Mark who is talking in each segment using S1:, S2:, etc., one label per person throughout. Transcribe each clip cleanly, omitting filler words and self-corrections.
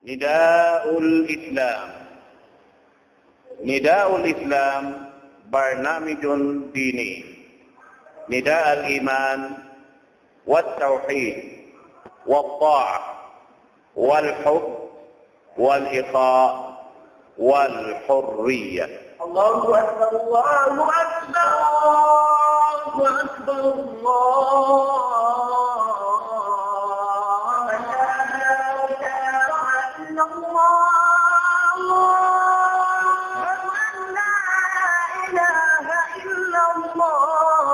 S1: Nidaul Islam. Nidaul Islam barnamijun dini. Nida al-iman والتوحيد والطاعة والحب والإخاء والحرية.
S2: الله أكبر الله أكبر الله أكبر الله لا إله إلا الله لا إله إلا الله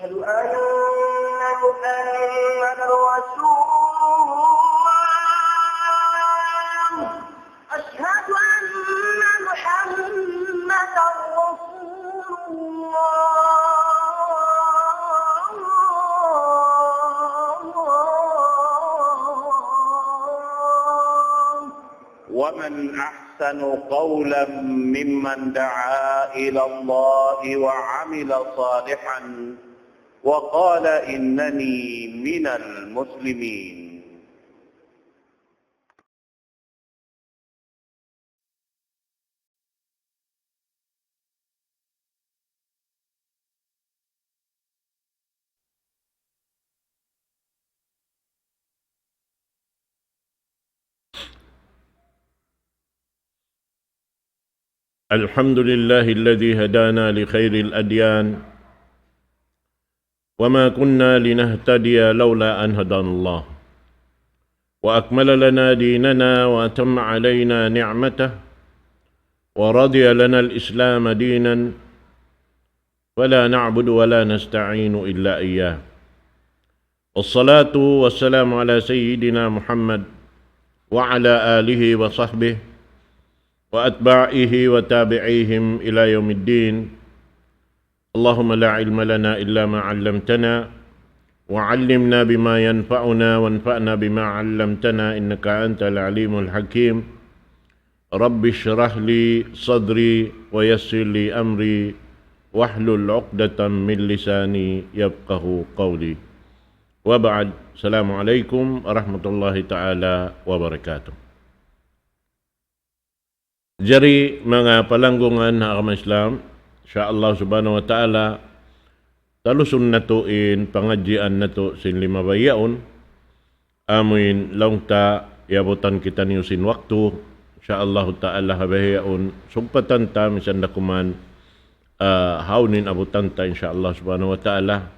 S2: أشهد أن محمدا رسول الله أشهد أن محمدا رسول الله.
S1: ومن أحسن قولا ممن دعا إلى الله وعمل صالحا وقال إنني من المسلمين.
S3: الحمد لله الذي هدانا لخير الأديان وما كنا لنهتدي لولا أن هدانا الله وأكمل لنا ديننا وأتم علينا نعمته ورضي لنا الإسلام دينا فلا نعبد ولا نستعين إلا إياه. والصلاة والسلام على سيدنا محمد وعلى آله وصحبه وأتباعه وتابعيهم إلى يوم الدين. اللهم لا علم لنا إلا ما علمتنا وعلمنا بما ينفعنا وانفعنا بما علمتنا إنك أنت العليم الحكيم. رب اشرح لي صدري ويسر لي أمري واحلل عقدة من لساني يفقه قولي. وبعد. السلام عليكم ورحمة الله تعالى وبركاته. Jari mga palanggungan na agama Islam, insyaAllah subhanahu wa ta'ala, talusun natuin pangadjian nato sin lima bayaon, amin laungta yabutan kita niyusin waktu, insyaAllah ta'ala habayaon, sumpatan ta, misan dakuman, haunin abutan ta, insyaAllah subhanahu wa ta'ala.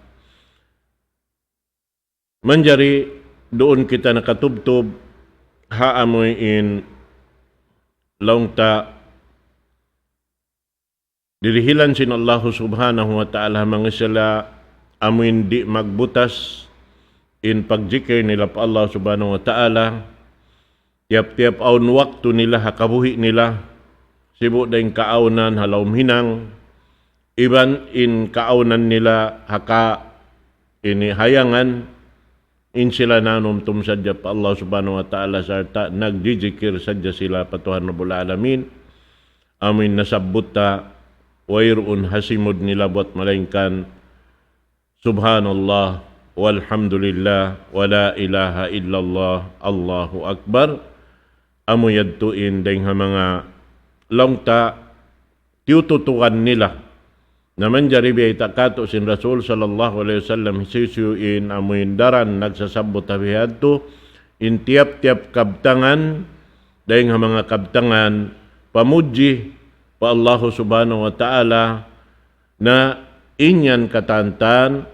S3: Manjari, doon kita nakatubtub, haamuin laungta dirihilan sin Allah subhanahu wa ta'ala mga sila amin di magbutas in pagjikir nila pa Allah subhanahu wa ta'ala. Tiap-tiap aun waktu nila hakabuhi nila sibu daing kaaunan halawm hinang iban in kaaunan nila haka ini hayangan in sila nanom sadya pa Allah subhanahu wa ta'ala sarta nagjijikir sadya sila patuhan Rabbul Alamin. Amin nasabbuta wairun hasimud nila buat malaingkan subhanallah walhamdulillah wala ilaha illallah Allahu Akbar. Amu yadtuin daing mga longta tiututukan nila naman jari biyay takato sin Rasul sallallahu alaihi wasallam hisisuin amuin daran nagsasabot habihadto in tiap-tiap kabtangan dahing mga kabtangan pamuji pa Allah subhanahu wa ta'ala na inyan katantan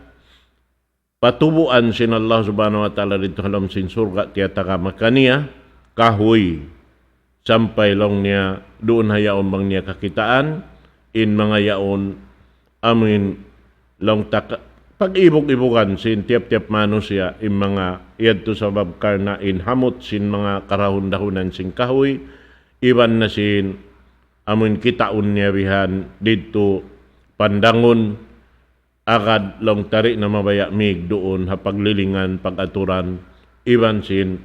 S3: patubuan sin Allah subhanahu wa ta'ala dito halam sin surga tiyata kamakaniya kahoy sampai long niya doon hayaon bang niya kakitaan in mga yaon amin long pag-ibog-ibogan sin tiap-tiap manusia in mga yadto sa babkar na in hamot sin mga karahon-dahunan sin kahoy iban na sin amin kitaon niya bihan dito pandangon agad long tari na mabayamig doon hapaglilingan pag-aturan iban sin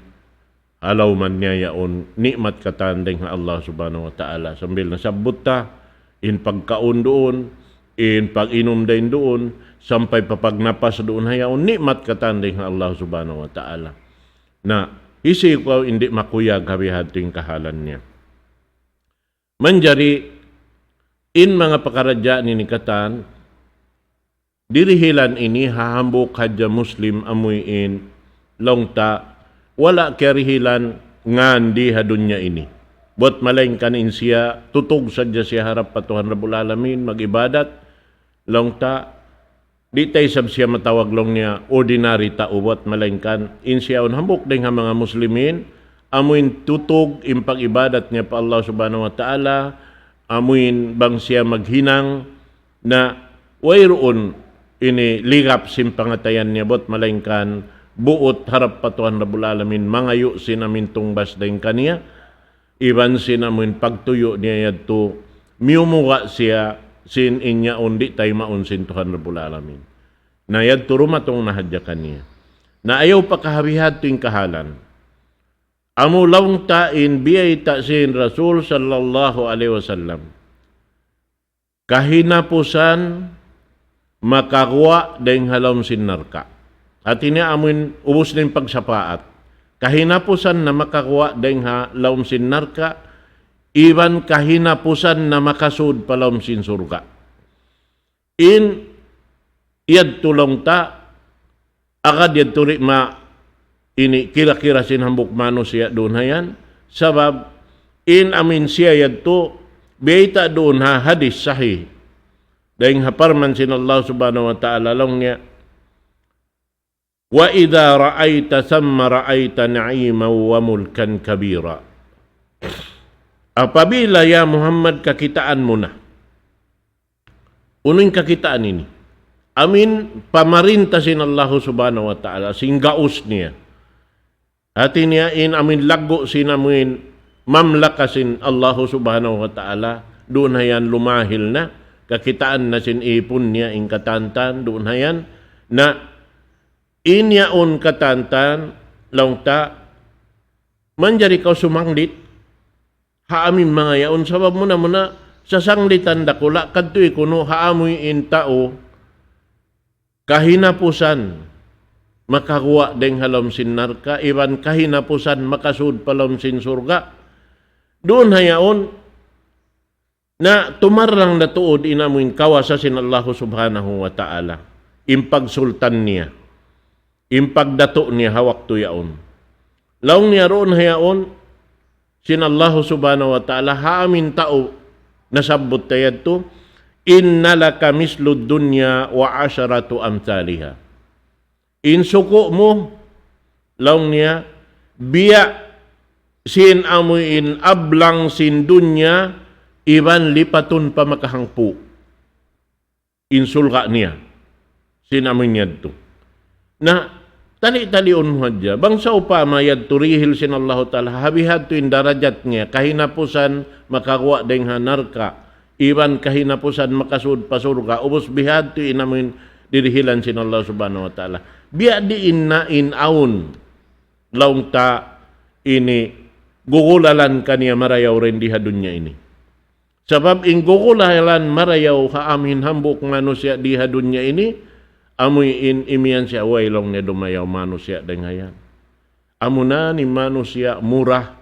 S3: alaw man niya yaon nikmat katandeng Allah subhanahu wa ta'ala sambil nasabot ta in pagkaon doon pag-inom din doon, sampai papagnapas doon hayaon, nikmat katanding Allah subhanahu wa ta'ala. Na isi ko hindi makuyag habihad ting kahalan niya. Manjari, in mga pakaradya ni nikatan, dirihilan ini hahambok hadya Muslim amuin longta, wala kerihilan ngandi hadunya ini. Buat malaingkan siya, tutog sadya siya harap patuhan Rabbul Alamin, mag-ibadat, longta, di tayo sab siya matawag long niya, ordinary tao, buat malaingkan, siya hambok din nga mga Muslimin, amuin tutog, impag-ibadat niya pa Allah subhanahu wa ta'ala, amuin bang siya maghinang, na wayroon, ini ligap simpangatayan niya, buat malaingkan, buot harap patuhan Rabbul Alamin, mangayo sinamin tungbas din kaniya, iban sinamin pagtuyo niya yato, miumuga siya, sin inya undi tayo maunsin Tuhan Rabbul Alamin. Na yato rumatong nahadyakan niya. Na ayaw pakahabihad tuwing kahalan. Amo lawng tain biyay ta sin Rasul sallallahu alaihi wasallam. Kahinapusan makagwa dahing halom sin narka. At ini amin ubos din pagsapaat. Kahinapusan na makagwa dahing halom sin narka, iban kahinapusan na makasud palom sin surga. In iyad tulong ta, agad yad turi ma ini kira-kira sinhambok mano siya doon hayan, sabab in amin siya yad to, biyita doon hadis sahih, dahing haparman sin Allah subhanahu wa ta'ala lang niya, wa idha ra'ayta thamma ra'ayta na'ima wa mulkan kabira. Apabila ya Muhammad kakitaan mo na, uning kakitaan ini, amin pamarintasin Allah subhanahu wa ta'ala, singgaus niya, hati niya in amin lago sinamin mamlakasin Allah subhanahu wa ta'ala, doon hayan lumahil na, kakitaan na sin ipon niya in katantan, doon hayan, na inyaon katantan, laungta, manjari kau sumanglit, haamin mga yaon, sabab mo na sa sanglitan dakula, kadto'y kuno haamoy in tao, kahinapusan, makakuha deng halom sin narka, iban kahinapusan makasud palom sin surga. Doon hayaon, na tumarang na tuod inamuin kawasasin Allah subhanahu wa ta'ala, impag sultan niya, impag dato niya hawak to yaon. Laong niya roon hayaon, sin Allah subhanahu wa ta'ala, haamin tao, nasabot tayad to, inna laka mislud dunya wa asyaratu amthaliha. Insuko mo, laong niya, biya sin amuin ablang sin dunya, iban lipatun pa makahangpo. Insulka niya, sin amuin niya to. Na, tali-talion mo hadya, bangsa upama yad turihil sin Allah ta'ala, habihad to in darajat niya, kahinapusan makakuha deng hanarka, iban kahinapusan makasud pasurga, ubos bihad to inamin dirihilan sin Allah subhanahu wa ta'ala. Biya di inna inaun, laung ta ini, gugulalan kaniya marayaw rin di hadunya ini. Sabab in gugulalan marayaw haamin hambuk manusia di hadunya ini, amoy in imian siya wailong niya dumayaw manusia dengayan. Amuna ni manusia murah,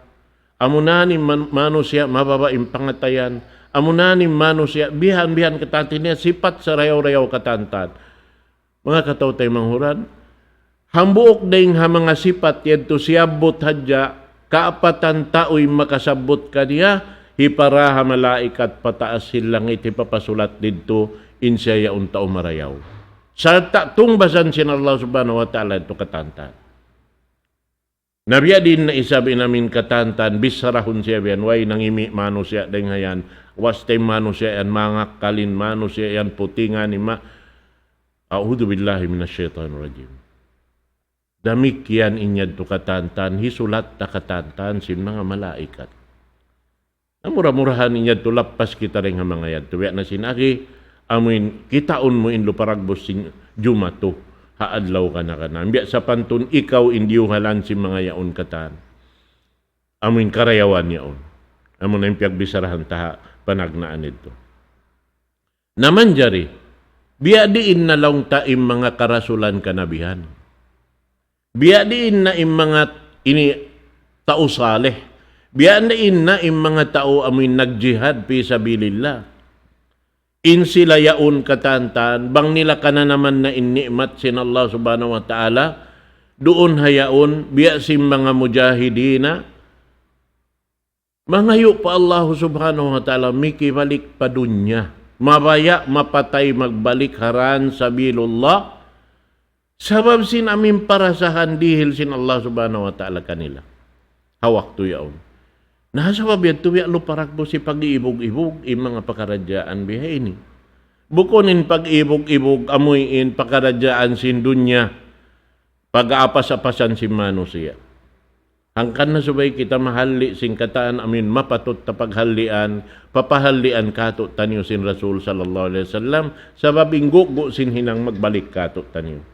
S3: amuna ni manusia mababa impangatayan, amuna ni manusia bihan-bihan katantin niya sifat sa rayaw-rayaw katantan. Mga kataw-tay manghuran, hambuok ding ha mga sifat yadto siyabot hadya, kaapatan tao'y makasabot kaniya, hiparaha malaikat pataas silang iti papasulat dito, insya yaon tao marayaw. Sa tungbasan sin Allah subhanahu wa ta'ala ito katantan. Nabiya din na isabi namin katantan, bisarahun siya biyan, way nangimi mano siya dengayan, wastay mano siya yan, mga kalin mano siya yan, putingan ni A'udhu billahi minasyaitanir rajim. Damikian inyad to katantan, hisulat ta katantan sin mga malaikat. Namura-murahan inyad to lapas kita rin nga mga yad. Tuwiya na sinaki, amin, kitaon mo in luparagbos sin jumato, haadlaw ka na. Biya sa pantun, ikaw indiyuhalan si mga yaon katan. Amin karayawan yaon. Amin na yung piagbisarahan taha panagnaan ito. Naman jari, biadiin na lang ta im mga karasulan kanabihan. Biadiin na im mga ini tao saleh. Biadiin na im mga tao amin nagjihad fi sabilillah. In sila yaon katantan, bang nila kana naman na inni'mat sin Allah subhanahu wa ta'ala, doon hayaon, biasim mga mujahidina, mangayo pa Allah subhanahu wa ta'ala, mikibalik pa dunya, mabaya, mapatay, magbalik haran sabilullah, sabab sin amin parasahan dihil sin Allah subhanahu wa ta'ala kanila. Hawak to yaon. Nasabab yan, tuwi aluparak po si pag-iibog-ibog, mga pakaradyaan biha ini. Bukunin pag-ibog-ibog, amuyin pakaradyaan sin dunya, pag-aapas-apasan si manusia. Hangkan na subay kita mahali sing kataan amin mapatot ta paghalian, papahalian kato tanyo sin Rasul sallallahu alaihi wasallam, sabab inggo sin hinang magbalik kato tanyo.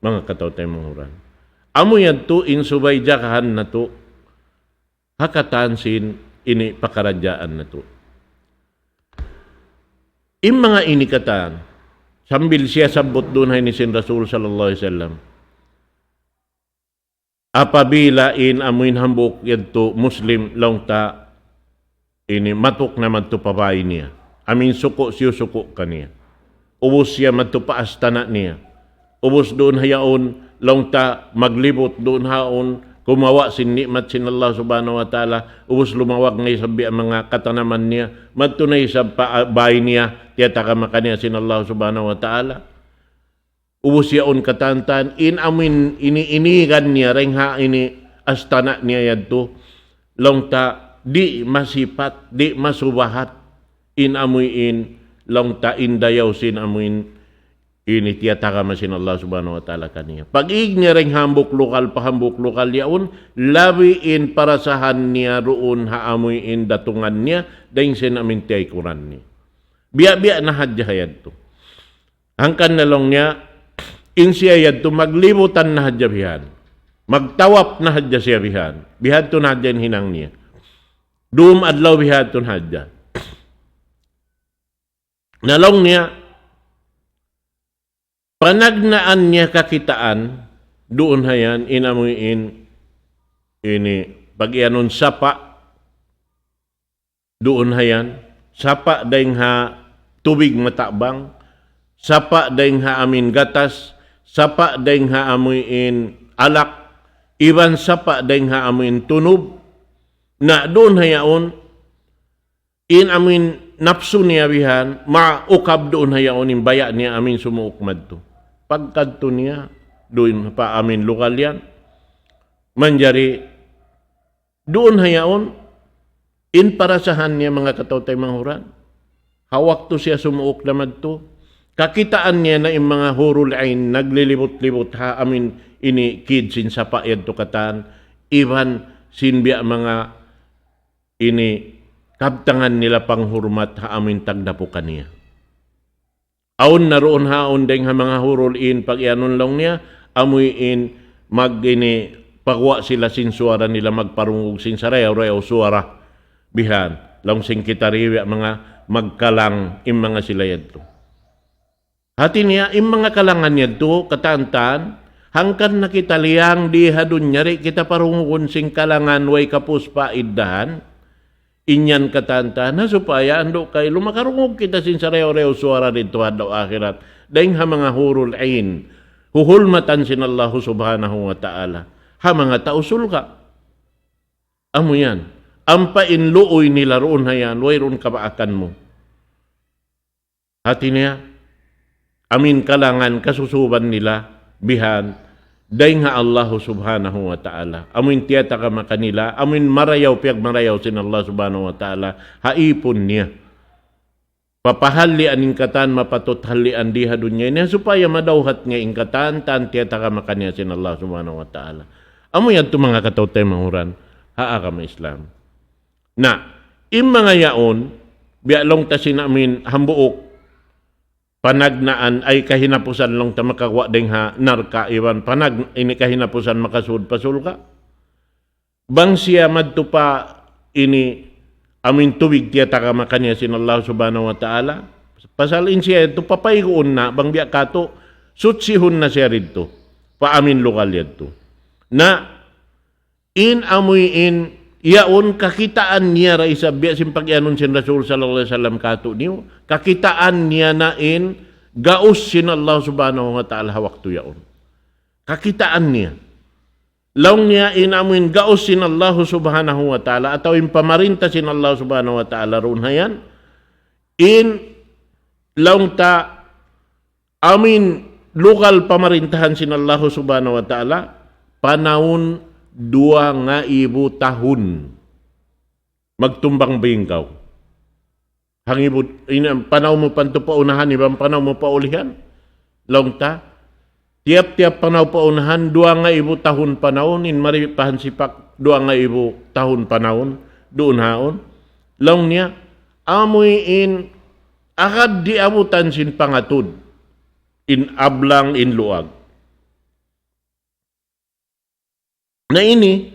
S3: Mga katawtay manguran. Amo yan to, in subay jakahan na to, hakatan sin ini pakaradyaan na to. In mga inikatan, sambil siya sabot doon ni sin Rasul sallallahu alaihi wasallam. Apabila in amuin hambok yadto Muslim long ta ini matuk naman to papay niya. Amin suko siyo suko kaniya. Ubos siya madto paastana niya. Ubos doon hayaon long ta maglibot doon haon kumawa sin nikmat sin Allah subhanahu wa ta'ala, ubos lumawag ngay sabi ang mga katanaman niya, magtunay sa bahay niya, tiyata ka makanya sin Allah subhanahu wa ta'ala. Ubos yaon katantan, in amin iniinigan niya, rengha ini astana niya yadto, longta di masipat, di masubahat, in amuin, longta indayaw sin amuin, ini tiyataka masin Allah subhanahu wa ta'ala kaniya. Pag-ig niya rin hambok lokal yaon, labiin parasahan niya roon haamuin datungan niya, dahil sin amin tiyay kuran niya. Biya-biya na hadyahayad to. Hangkan na lang niya, in siya yad to, maglibutan na hadyabihan. Magtawap na hadya siya bihan. Bihad to na hadyan hinang niya. Doom adlaw bihad to na hadya. Nalong niya, panagnaan niya kakitaan, doon hayan, inamuin, ini, pag-ianon sapa, doon hayan, sapa dahing ha tubig matabang, sapa dahing ha amin gatas, sapa dahing ha amuin alak, iban sapa dahing ha amuin tunob, na doon hayaon, in amin napso niya bihan, maukab doon hayaon, in baya niya amin sumuukmad to. Pagkadto niya, doon pa amin lokal yan, manjari, doon hayaon, in parasahan niya mga katawtay manghuran, hawak to siya sumuok lamad to, kakitaan niya na yung mga hurul ain, naglilibot-libot ha amin ini kidsin sa paed to katan, iban sinbiya mga ini kabtangan nila panghurmat ha amin tagdapukan niya. Aon naroon haon deng ha mga hurul in pag ianon lang niya, amoy in mag ini pagwa sila sin suara nila magparungog sin sarayaw suara bihan lang sing kitariwi mga magkalang im mga sila yadto. Hati niya im mga kalangan yadto katantan hangkan nakita liyang di hadun nyari kita parungon sing kalangan way kapus pa iddahan inyan katanta na supaya ando kay lumakarungog kita sin sarayaw suara dito hadlaw akhirat dahing ha mga hurul ain huhulmatan sin Allah subhanahu wa ta'ala ha mga tausul ka amo yan ampain luoy nila roon hayan wayron kabaakan mo hati niya amin kalangan kasusuban nila bihan dahing nga Allah subhanahu wa ta'ala. Amin tiyata ka makanila, amin marayaw piyag marayaw sin Allah subhanahu wa ta'ala, haipon niya. Papahali aning katan, mapatuthalian diha dunya niya, supaya madawhat nga ingkatan, tan tiyata ka makaniya sin Allah subhanahu wa ta'ala. Amo yan ito mga katawtay mahuran, haa ka Islam. Na, im mga yaon, bialong tasin amin hambuok, panagnaan ay kahinapusan lang ta makakwa ding ha narka iwan panag ini kahinapusan makasud pasul ka bang siya madto pa ini amin tubig tiya ta makanya sin Allah subhanahu wa ta'ala Pasalin siya ito, papaygoon na, bang biya kato, sutsihon na siya rito. Paamin lokal yato. Na, amuyin, yaon kakitaan niya ra isa biya simpagyanon sin Rasul sallallahu alaihi wasallam kato niyo, kakitaan niya na gaus sin Allah subhanahu wa ta'ala waktu yaon. Kakitaan niya. Laung niya amuin gaus sin Allah subhanahu wa ta'ala atau pamarinta sin Allah subhanahu wa ta'ala ron hayan, laung ta amin lokal pamarintahan sin Allah subhanahu wa ta'ala panahon 2,000 tahun magtumbang bingkaw. Hangibot panahon mo panto paunahan ibang panahon mo paulihan. Laung ta tiap-tiap panahon paunahan 2,000 tahun panahon maripahan sipak 2,000 tahun panahon doon haon. Laung niya amoy akad diabutan sin pangatud ablang luag. Na ini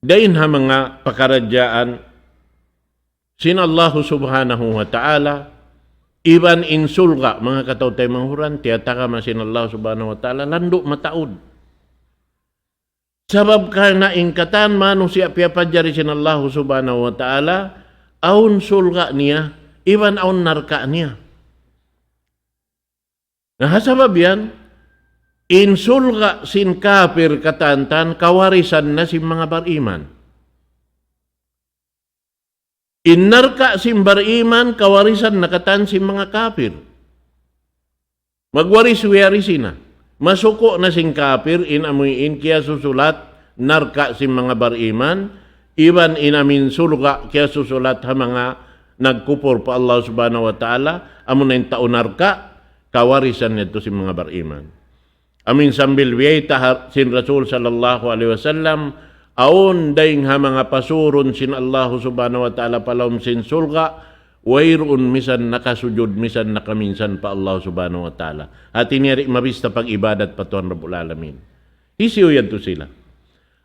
S3: dahin ha mga pakaradyaan sin Allah subhanahu wa ta'ala iban insulga mga katautay manghuran tiyataka masin Allah subhanahu wa ta'ala lando mataod. Sabab ka na ingkatan manu siya piyapadjari sin Allah subhanahu wa ta'ala aun sulga niya iban aun narka niya. Nahasabab yan, insulga sin kafir katantan kawarisan na sin mga bariman. Innarka sin bariman kawarisan na katan sin mga kafir. Magwaris-warisin na. Masuko na sin kafir inamuin kaya susulat narka sin mga bariman iban inamin sulga kaya susulat ha mga nagkupor pa Allah subhanahu wa ta'ala amun na taon narka kawarisan nito si mga bariman. Amin sambil wiyay sin Rasul sallallahu alaihi wasallam aon daing ha mga pasurun sin Allah subhanahu wa ta'ala palawm sin sulga wayroon misan nakasujud misan nakaminsan pa Allah subhanahu wa ta'ala. At iniri mabista pag ibadat pa tuan Rabbul Alamin. Isiyo yan to sila.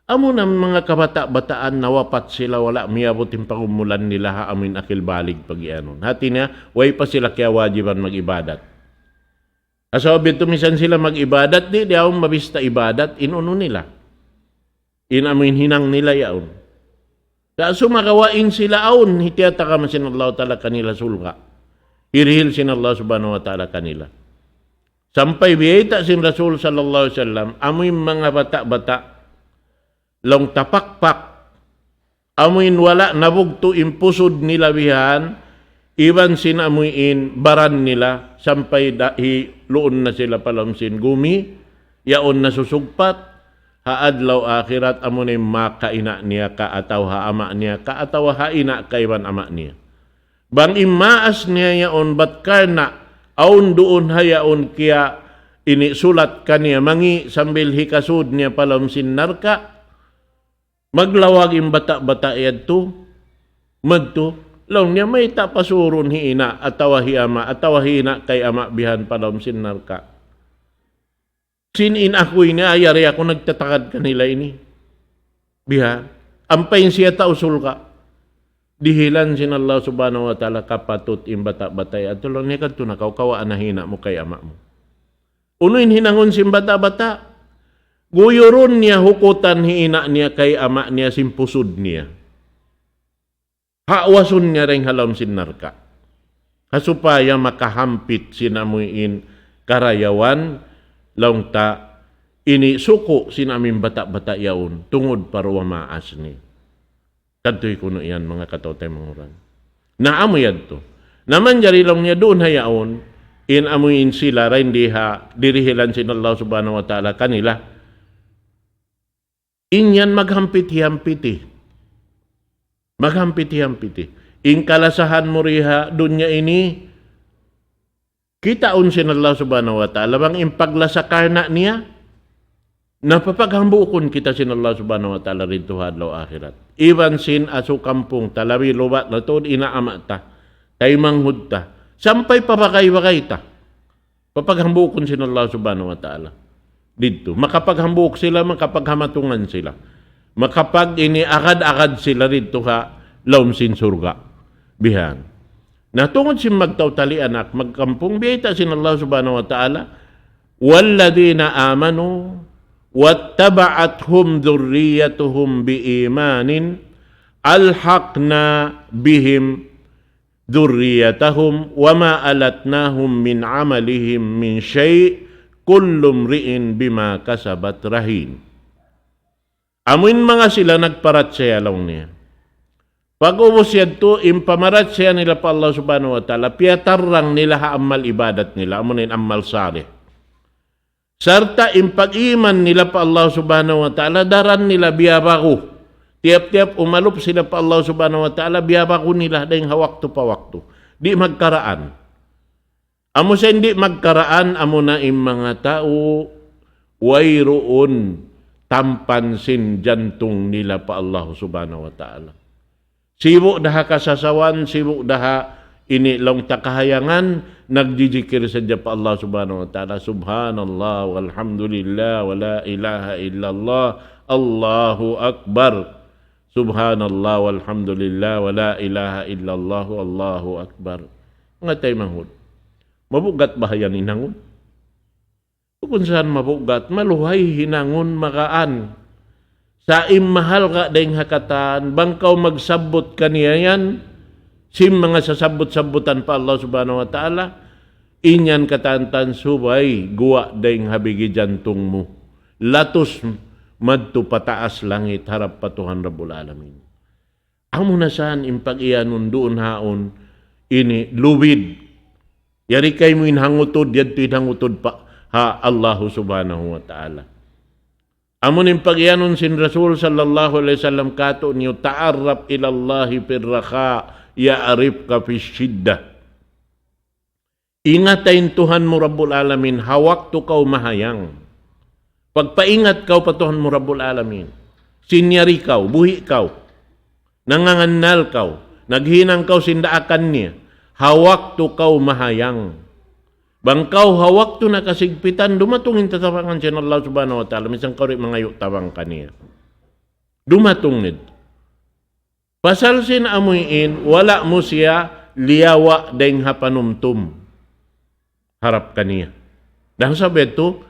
S3: Amo ng mga kabata-bataan nawapat sila wala miyabutin pangumulan nila ha amin akil balig pag-ianon. Hati niya, way pa sila kaya wajiban mag-ibadat. Asawabit tumisan sila mag-ibadat, di akong mabista ibadat, inuno nila. Inamin hinang nila yaon. Sa sumakawain sila aon, hitiyata ka masin Allah ta'ala kanila sulga. Irihil sin Allah subhanahu wa ta'ala kanila. Sampai biyayta sin Rasul sallallahu alaihi wasallam, amoy mga bata-bata, long tapakpak, amoy wala nabugto impusod nila bihan, iban sinamuin baran nila sampai loon na sila palamsin gumi yaon na susugpat haadlaw akhirat amunay makaina niya ka ataw haama niya ka ataw haina kaiban ama niya bang imaas niya yaon bat karna aun doon hayaon kiya ini sulat kaniya mangi sambil hikasud niya palamsin narka maglawag im bata-bata yadto magto long niya may tapasurun hiina atawa hiama atawa hina kay ama bihan palom sin narka. Sinin ako ini ayari ako nagtatakad kanila ini. Biha, ampayin siya tausul ka. Dihilan sin Allah subhanahu wa ta'ala kapatut imbata-batay at tulong niya kadto na kawaan na hina mo kay ama mo. Unuin hinangon sin bata-bata. Guyuron niya hukutan hiina niya kay ama niya simpusud niya. Hawasun niya rin halam sin narka. Kasupaya makahampit sinamuin karayawan laung ta ini suko sinamin bata-bata yaon tungod parwa maas ni. Kadtoy kuno yan mga katotay manguran. Naamoyad to. Naman jari lang niya doon hayaon amuin sila rin diha dirihilan sin Allah subhanahu wa ta'ala kanila. Inyan maghampit-hampiti. Maghampiti-hampiti. Kalasahan mo riha dunya ini kitaon sin Allah subhanahu wa ta'ala bang impaglasa karna niya napapaghambukon kita sin Allah subhanahu wa ta'ala rito hadlaw akhirat. Iban sin aso kampung talawi lubat na to inaama ta kay manghud ta sampay papakay-wakay ta papaghambukon sin Allah subhanahu wa ta'ala dito makapaghambuk sila makapaghamatungan sila makapag ini akad-akad sila rito ha laom sin surga bihan Na tungod si magtawtali anak, magkampung biyayta sin Allah subhanahu wa ta'ala, walladina amanu, wattaba'athum dhurriyatuhum biimanin, alhaqna bihim dhurriyatahum, wama alatnahum min amalihim min syai', kullum ri'in bima kasabat rahin. Amuin mga sila nagparat siya lang niya. Pag-ubos yan to, impamarat siya nila pa Allah subhanahu wa ta'ala, piyatarang nila haamal ibadat nila, amunin amal salih. Sarta impag-iman nila pa Allah subhanahu wa ta'ala, daran nila biyabaku. Tiap-tiap umalup sila pa Allah subhanahu wa ta'ala, biyabaku nila dahil hawakto pa wakto. Di magkaraan. Amo sa hindi magkaraan, amo na im mga tao, wayroon tampansin jantung nila pa Allah subhanahu wa ta'ala. Sibuk daha kasasawan, sibuk daha ini long takahayangan, nagjijikir saja pa Allah subhanahu wa ta'ala. Subhanallah, walhamdulillah, wa la ilaha illallah, Allahu akbar. Subhanallah, walhamdulillah, wa la ilaha illallah, Allahu akbar. Nga tayo manghud. Mabugat bahayan inangon? Kung saan mabugat, maluhay hinangon makaan. Sa imahal ka dahing hakatan, bangkaw magsabot kaniya yan, sim mga sasabot-sabutan pa Allah subhanahu wa ta'ala, inyan katantan subay, guwa dahing habigi jantung mo. Latos madto pataas langit, harap patuhan Rabbul Alamin. Amo na saan impag-iyanon doon haon, ini luwid. Yari kay mo inhangutod, yadto inhangutod pa ha Allah subhanahu wa ta'ala. Amon yung pagyanon sin Rasul sallallahu alaihi wasallam kato niyo, ta'arrab ilallahi firraha, ya'arif ka fi syiddah. Ingatayin Tuhan mo Rabbul Alamin, hawak to kaw mahayang. Pagpaingat kaw patuhan mo Rabbul Alamin. Sinyari kaw, buhi kaw, nangangannal kaw, naghinang kaw sindaakan niya, hawak to kaw mahayang. Bangkaw hawak to na kasigpitan, dumatungin tatapangan siya ng Allah subhanahu wa ta'ala, misang kawri mga yutawang kaniya. Dumatong nito. Pasal sin amuyin, wala mo siya liyawa dahing hapanumtum. Harap kaniya. Dahil sabi ito,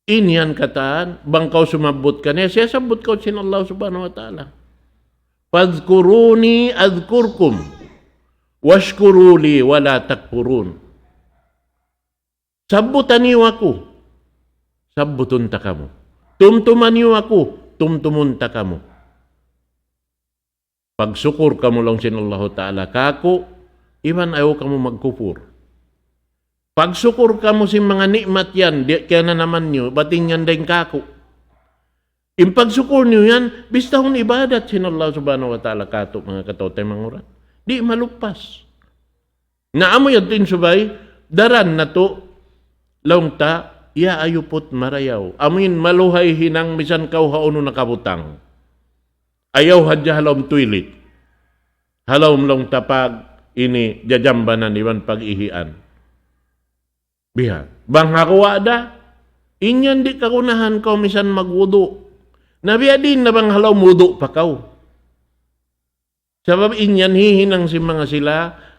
S3: inyan kataan, bangkaw sumabot kaniya, siya sabot kaw sin Allah subhanahu wa ta'ala. Fadhkuruni adhkurkum, washkuruli wala takfurun. Sabutan niyo ako, sabutun ta kamo. Tumtuman niyo ako, tumtumun ta kamo. Pagsukur kamo lang sin Allah ta'ala kako, iwan ayaw kamo magkupur. Pagsukur kamo sin mga nikmat yan, di kaya na naman niyo, bating yan din kako. Impagsukur niyo yan, bistahon ibadat sin Allah subhanahu wa ta'ala kato, mga katotay mangurat. Di malupas. Naamo yan tin subay, daran na to, laong ta, iya ayupot marayaw. Amin maluhay hinang misan kaw hauno nakabutang. Ayaw hadya halawm tuilit. Halawm long tapag ini jajambanan iwan pag-ihian. Biha. Bang hakuwa da, inyan di kakunahan kaw misan magwudu. Nabiya din na bang halawm wudu pa kaw. Sabab inyan hihinang si mga sila,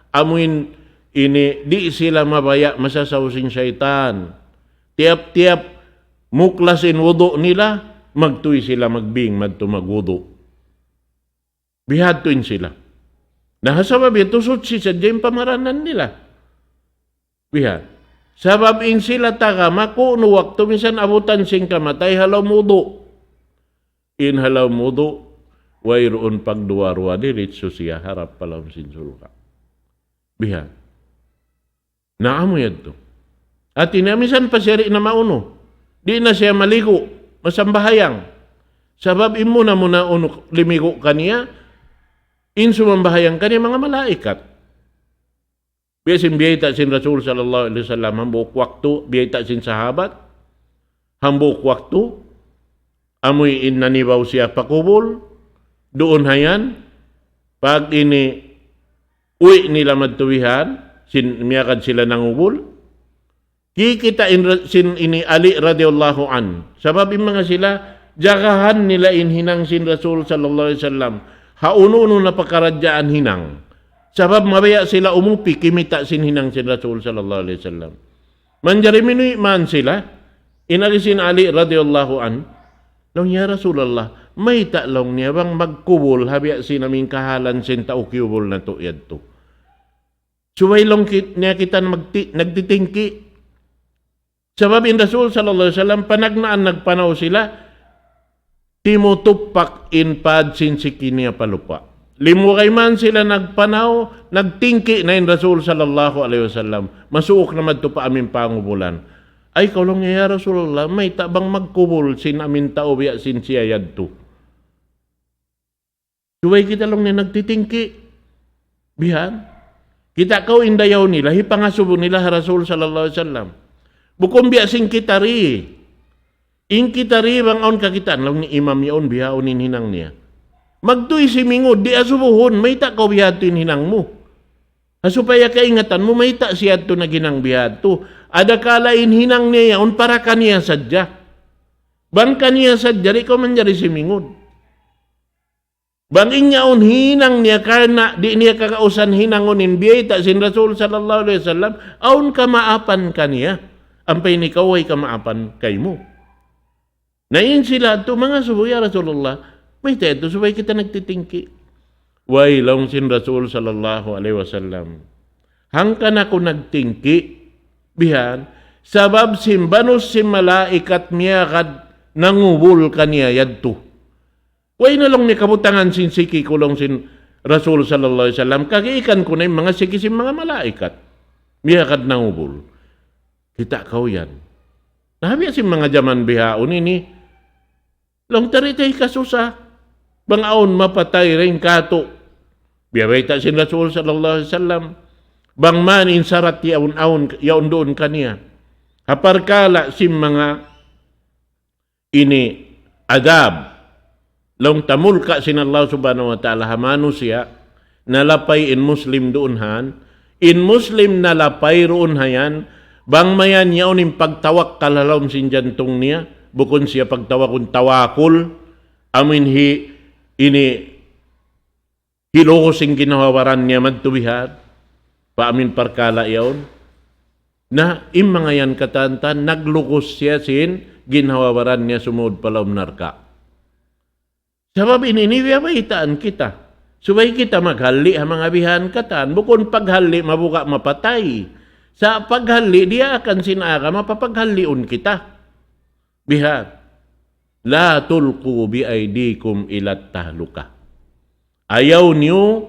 S3: amuin ini di sila mabaya masasawsing syaitan. Tiap-tiap muklasin wudu nila, magtuy sila magbing madto magwudu. Bihadtuin sila. Nahasabab ito sutsi sa dyan pamaranan nila. Bihad. Sabab in sila taga makuno wakto minsan abutan sing kamatay halaw mudu. In halaw mudu, wayroon pagduwarwa diritso siya harap palam sinsulka. Bihad. Naamo yan to. At inamisan pa siya na mauno. Di na siya maligo, masambahayang. Sabab imo na muna uno limigo kaniya, insumambahayang kaniya mga malaikat. Biyasin biyayta sin Rasul sallallahu alaihi wasallam, hambuk waktu, biyayta sin sahabat, hambuk waktu, amoy inanibaw siya pakubol, doon hayan, pag ini uwi nila madtuwihan, miyakad sila ng ubol. Kikita sin ini Ali radhiyallahu an. Sabab yung mga sila, jagahan nila inhinang sin Rasul sallallahu alaihi wasallam. Hauno-uno na pakaradyaan hinang. Sabab mabaya sila umupi, kimita sinhinang si Rasul sallallahu alaihi wasallam. Manjari minui man sila, inalisin Ali radhiyallahu an, long ya Rasulullah, may talong niya bang magkubol habya sinaming kahalan sin tao kubol na to yadto. Suway long niya kita nagtitingki. Sabab in Rasul sallallahu alaihi wasallam panagnaan nagpanaw sila, timutupak in pad sin sikiniya palupa. Limuray man sila nagpanaw, nagtingki na in Rasul sallallahu alaihi wasallam. Masuok naman to pa amin pangubulan. Ay kaulong niya ya Rasulullah, may tabang magkubol sin amin tao biya sin siya yadto. Suway kita long niya nagtitingki. Bihan. Kita kau indayaw nila, hipangasubo nila Rasul sallallahu alaihi wasallam. Bukom biya sin kitari. In kitari bang aun kakitaan long ni imam yaon bihaon in hinang niya. Magtuy si mingod, di asubuhon, may ta ka bihatin hinang mo. Asupaya kaingatan mo, may ta siya to na ginang bihato. Ada kalain hinang niya yaon para kaniya sadya. Bang kaniya sadya, ikaw man jari si mingod. Bang inyaon hinang niya, karena di niya kakausan hinangonin, biyay ta sin Rasul sallallahu alaihi wasallam, aun kamaapan kaniya. Ampay ni kaway kamaapan kay mo. Nain sila to, mga subuya Rasulullah, may tayo, subay kita nagtitingki. Way long sin Rasul sallallahu alaihi wasallam. Hangkan ako nagtingki, bihan, sabab simbanus sim malaikat miyakad nangubul kaniya yadto. Way na long ni kabutangan sin siki kulong sin Rasul sallallahu alaihi wasallam, kagiikan ko na yung mga siki sin mga malaikat. Miyakad nangubul. Kita kau yan. Nahabi sin mga jaman bihaon ini, long taritay kasusa, bang aon mapatay rin kato. Biyabay ta sin Rasul sallallahu alaihi wasallam. Bang man insarat yaon doon kaniya. Haparkala sim mga ini adab. Long tamulka sin Allah subhanahu wa ta'ala hamano siya, nalapay in Muslim doon han. In Muslim nalapay roon hayan, bang mayan yaon in pagtawak kalalom sin jantong niya, bukon siya pagtawakon tawakul, amin ini hilokosing ginawaran niya magtubihat, paamin parkala yaon, na mga yan katantan, naglukos siya sin ginawaran niya sumud palaom narka. Sabab ininiwiya ba itaan kita? Subay kita maghali ang mga bihan katan, bukon paghali mabuka mapatay. Sa paghali, diya akan sinaka, mapapaghaliun kita. Bihan. La tulqu bi aydikum ilat tahluka. Ayaw niyo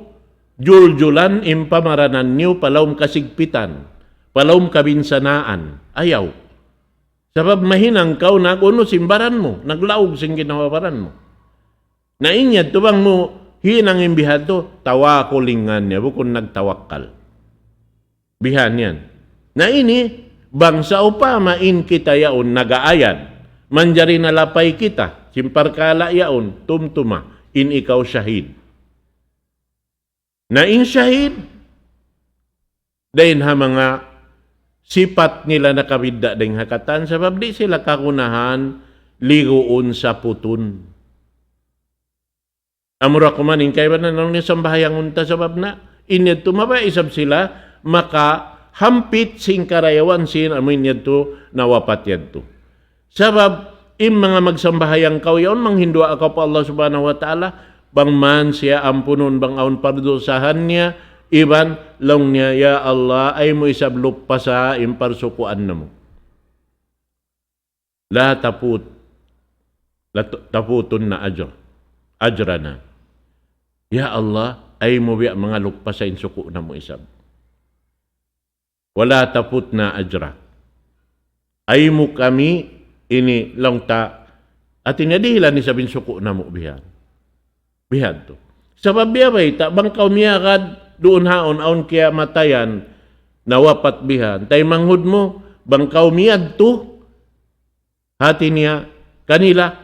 S3: juljulan impamaranan niyo palawm kasigpitan, palawm kabinsanaan. Ayaw. Sabab mahinang kau naguno simbaran mo, naglaog sing ginawaran mo. Nainyad tubang mo hinang imbihan to, tawa ko lingan niya, bukon nagtawakkal. Bihan yan. Na ini, bangsa upama in kita yaon nagaayan, manjari nalapay kita, simparkala yaon, tumtuma, in ikaw syahid. Na in syahid, dahin ha mga sipat nila nakabidda ding hakatan, sabab di sila kakunahan ligoon sa putun. Amura kumanin, kaya ba na nang nisambahayang unta sabab na, inyad tumaba isab sila, maka hampit sing karayawan sin amin yadto nawapat yadto. Sabab im mga magsambahayang kauyaon manghindua ako pa Allah subhanahu wa ta'ala bang man siya ampunon bang aon pardosahan niya iban long niya ya Allah ay mo isablup pa sa imparsukuan na mo. La taputun na ajra na. Ya Allah ay mo biya mga lukpa sa insuku na mo isab. Wala taput na ajra. Ay mo kami ini lang ta at inadihilan ni sabin suko na mo bihan. Bihan to. Sabab biya ba ita, bang kaumiyakad doon haon aon kaya matayan nawapat bihan. Tay manghud mo, bang kaumiyad to hati niya kanila.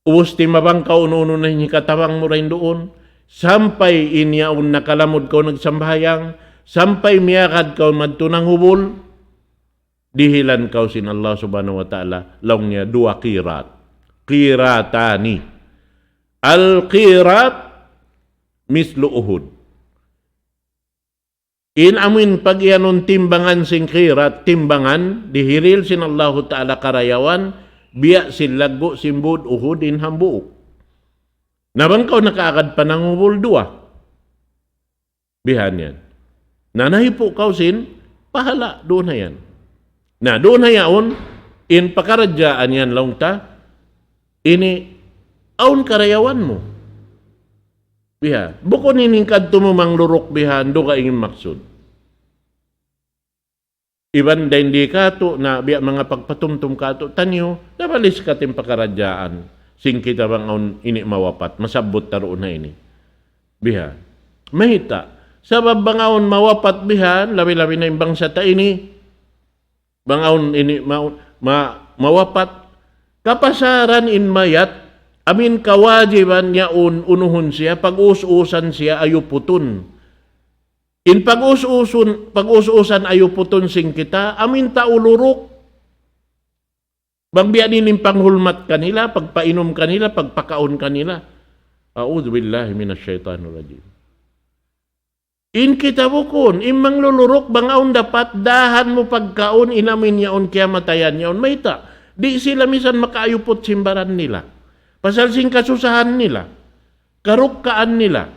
S3: Ubus ti mabang kaununo na katawang mo rin doon. Sampay inyaon nakalamod ko nagsambayang. Sampay miyakad kau madtunang hubol, dihilan kau sin Allah subhanahu wa ta'ala, laong niya dua kirat. Kiratani. Al-kirat mislu Uhud. In amin pag iyanon timbangan sing khirat, timbangan, dihiril sin Allah Ta'ala karayawan, biya silagbo simbud uhudin hambuok. Nabangkaw nakaagad pa ng dua. Bihan yan. Nanahipo kaw sin, pahala, doon na yan. Na doon na yaon, in pakaradyaan yan lang ta, ini, aun karayawan mo. Bihan. Bukon iningkad tumumang lurok bihan, do ka ingin maksud. Iban da hindi ka to, na biya mga pagpatumtum ka to, tanyo, nabalis ka tim pakaradyaan, sing kita bang aun ini mawapat, masabot taroon na ini. Bihan. Mahita. Sa bangaon mawapat bihan, labi-labi na imbang sa ta ini, bangaon ini mawapat, kapasaran in mayat, amin kawajiban niya unuhon siya, pag-us-usan siya ayuputun. In pag-us-usan ayuputun sing kita, amin taulurok. Bangbiyanin in panghulmat kanila, pagpainom kanila, pagpakaon kanila. A'udhu billahi minasyaitanir rajim. In kita bukon, imang lulurok bangaon dapat dahan mo pagkaon inamin yaon kaya matayan yaon mayta. Di sila misan makaayupot simbaran nila. Pasal sing kasusahan nila. Karukkaan nila.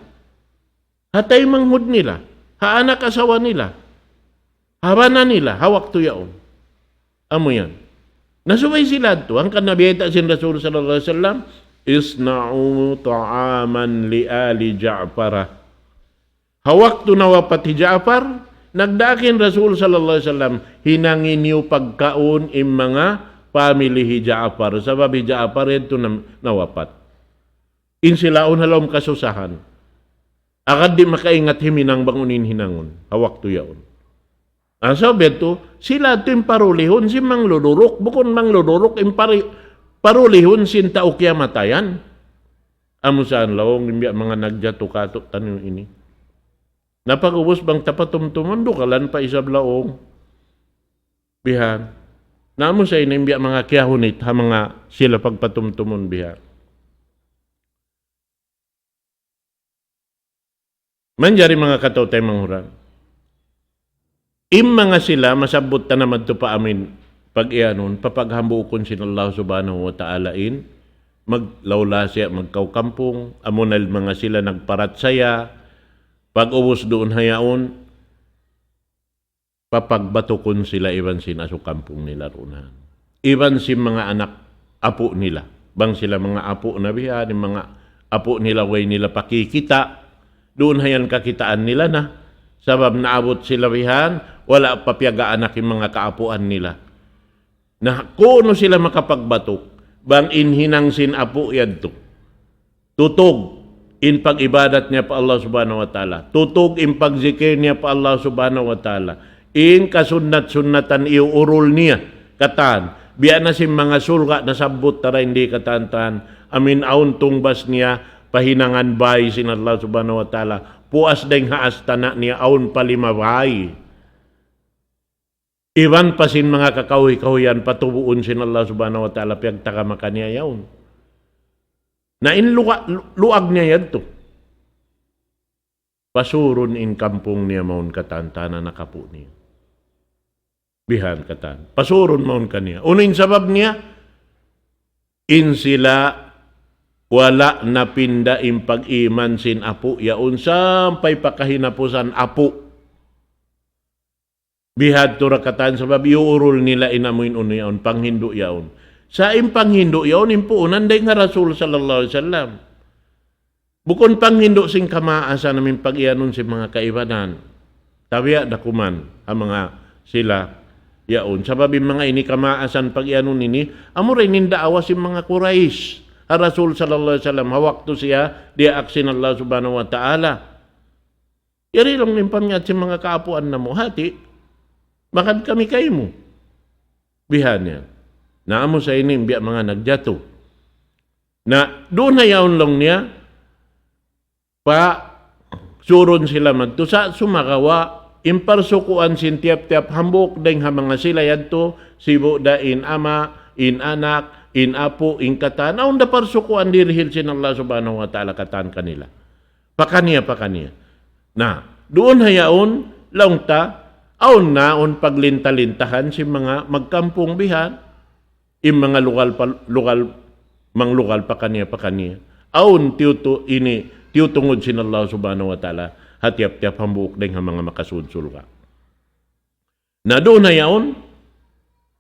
S3: Hatay manghud nila. Haanak asawa nila. Habana nila. Hawak to yaon. Amo yan. Nasubay sila to. Ang kanabiyeta sin Rasul sallallahu alaihi wasallam, isna'u ta'aman li ali Ja'farah. Hawak to nawapat hi Ja'far, nagdakin Rasul sallallahu alaihi wasallam, hinangin niyo pagkaon im mga family hi Ja'far. Sabab hi Ja'far ito nawapat. In silaon halom kasusahan. Agad di makaingat himinang bangunin hinangon. Hawak to yaon. Ang sabi to, sila ito yung parulihon, si mang lulurok. Bukon mang lulurok, yung parulihon sin tao kaya matayan. Amo saan lawong, mga nagjatukato, tanong ini. Napag-ubos bang tapatumtuman, dukalan pa isab laong. Bihan. Namo sa inimbiya mga kiyahunit, ha mga sila pagpatumtumon bihan. Manjari mga katotay manghuran. Im mga sila, masabot na naman ito pa amin pag-ianon, papaghambukon sin Allah subhanahu wa ta'alain, maglawla siya, magkaukampong, amunal mga sila nagparatsaya, pag-ubos doon hayaon, papagbatukon sila iban sin aso kampong nila runahan. Iban sin mga anak, apo nila. Bang sila mga apo na bihan, mga apo nila way nila pakikita, doon hayan kakitaan nila na. Sabab naabot sila bihan, wala papyaga anak yung mga kaapuan nila. Na kuno sila makapagbatok, bang inhinang sin apo yan to. Tutog. In pag-ibadat niya pa Allah subhanahu wa ta'ala. Tutog in pag-zikir niya pa Allah subhanahu wa ta'ala. In kasunat-sunatan iurol niya. Katan. Biya na si mga sulga na sabot tara hindi katantan. Amin aun tungbas niya. Pahinangan bay sin Allah subhanahu wa ta'ala. Puas deng haas tanak niya aun palimabay. Iwan pa sin mga kakahuy-kahuyan patubuon sin Allah subhanahu wa ta'ala. Piyagtaka makanya yaon. Na luag niya yan to. Pasurun in kampong niya maun katantana na kapo niya. Bihan katan. Pasurun maun kaniya. Unin sabab niya, in sila wala na pinda in pag-iman sin apo, yaun sampay pakahinapusan apo. Bihad to rakatan sabab iurol nila inamuin yaun, panghindo yaun. Sa impang hindo yaon, impuunan day nga Rasul sallallahu alaihi wasallam. Bukon pang hindo sing kamaasa namin pag-ianon si mga kaibanan. Tabiya dakuman ang mga sila yaon. Sabab mga ini kamaasan pag-ianon ini, amo rin nindaawa si mga Quraysh. Ang Rasul sallallahu alaihi wasallam, hawak to siya, dia aksin Allah subhanahu wa ta'ala. Yari lang nimpamyat si mga kaapuan na mo, hati, bakit kami kayo mo? Bihan niya. Naamo sa inim biya mga nagjato. Na doon na yaon lang niya, pa suron sila magtusa, sumakawa, imparsukuan sin tiap-tiap hambok, deng ha mga sila yadto, sibo da in ama, in anak, in apo, in katan, aon da parsukuan dirihil sin Allah subhanahu wa ta'ala katan kanila. Pakaniya. Na, doon hayaon, Laong ta, aon naon paglinta-lintahan si mga magkampong bihan, im mga lugal pa kaniya. Aon tiutungod sin Allah subhanahu wa ta'ala, hatiap-tiap hambuok ding mga makasudsul ka. Na doon na yaon,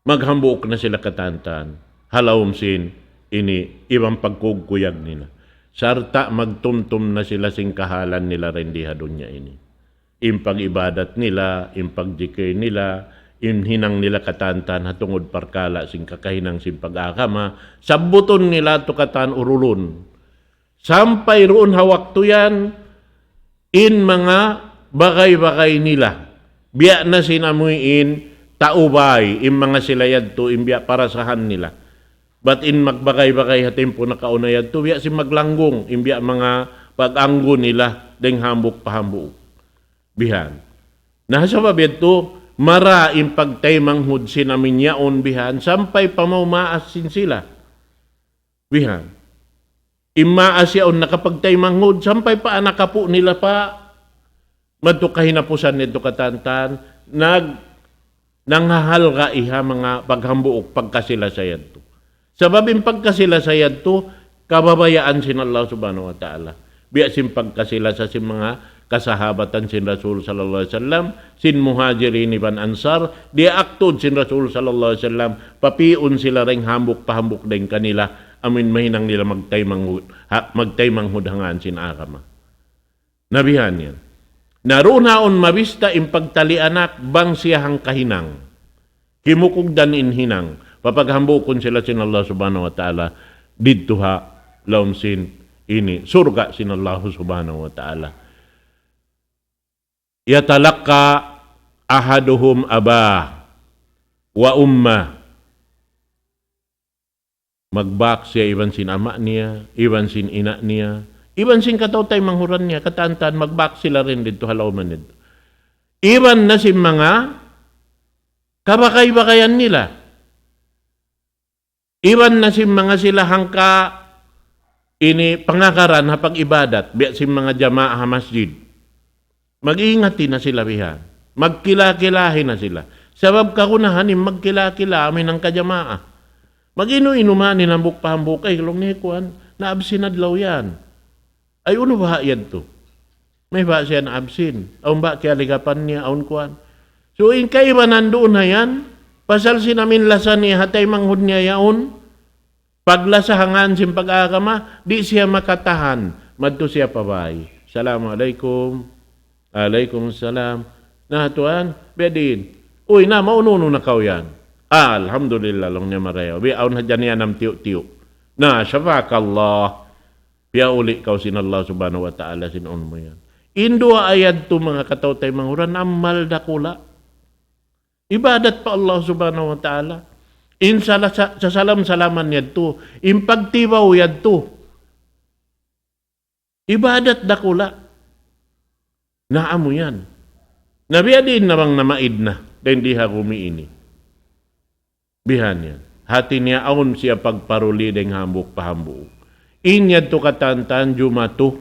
S3: maghambuok na sila katantan, halawom sin ibang pagkugkuyag nila. Sarta magtumtum na sila sing kahalan nila rin diha doon niya ini. Impag-ibadat nila, impag-jikir nila, hinang nila katantan hatungod parkala sing kakahinang sing pag-akama, sabuton nila tukatan urulun. Sampay roon hawak to yan, mga bagay-bagay nila. Biya na sinamuin, taubay, mga silayad to, biya parasahan nila. But in magbagay-bagay hatim po nakaunayad to, biya si maglanggong, biya mga pag-anggo nila, deng hambuk pahambuk. Bihan. Nasa babit to, mara pagtaymanghud sinamin yaon bihan, sampay pamamaasin sila. Bihan. Imaas yaon nakapagtaymanghud, sampay pa nakapu nila pa, madto kahinapusan nito katantan, nanghahalga iha mga paghambuok pagkasilasayad to. Sababing pagkasilasayad to, kababayaan sin Allah subhanahu wa ta'ala. Biya sin pagkasilasa sin mga kasahabatan sin Rasul sallallahu alaihi wasallam, sin muhajirin iban ansar, di aktod sin Rasul sallallahu alaihi wasallam, papiun sila ring hambuk din kanila, amin mahinang nila magtaymanghud hangan sin akama. Nabihan yan. Narunaon mabista impagtalianak bang siyahang kahinang. Kimukugdan hinang. Papaghambukon sila sin Allah subhanahu wa ta'ala. Didtuha laom sin surga sin Allah subhanahu wa ta'ala. Yatalaka ahaduhum abah wa ummah. Magbak siya iban sin ama niya, iban sin ina niya, iban sin katawtay manghuran niya, katantan, magbak sila rin dito, halawman nito. Iban na si mga kabakay-bakayan nila. Iban na si mga sila hangka pangakaran hapag ibadat, biya si mga jamaah masjid. Mag-iingati na sila bihan. Magkila-kilahin na sila. Sabab kakunahan, magkila-kila amin ang kajamaah. Mag-inu-inuman nilambok pahambok, ay long nikuan, naabsinadlaw yan. Ay uno ba yan to? May ba siya naabsin? Aun ba kaya ligapan niya, aun kuan? So in kaiba nandoon na yan, pasal sinamin lasa niya, hatay manghud niya yaon, paglasahangan sim pag-akama, di siya makatahan, madto siya pabay. Assalamualaikum, alaikum salam. Nahatuan, bedin. Uy na, maununo na kaw yan. Alhamdulillah long niya marayaw. Biaw na dyan yan ang tiyo-tiyo. Na, syafakallah. Biya uli kaw sin Allah subhanahu wa ta'ala sinon mo yan. Indua ayad to mga katawtay manghuran, amal dakula. Ibadat pa Allah subhanahu wa ta'ala. Sa salam-salaman yad to. Impagtibaw yad to. Ibadat dakula. Naamo yan. Nabiya din namang namaid na. Dahil di ha kumiini. Bihan yan. Hati niya aon siya pagparuli deng hambuk pahambuk. Inyad to katantan jumatu.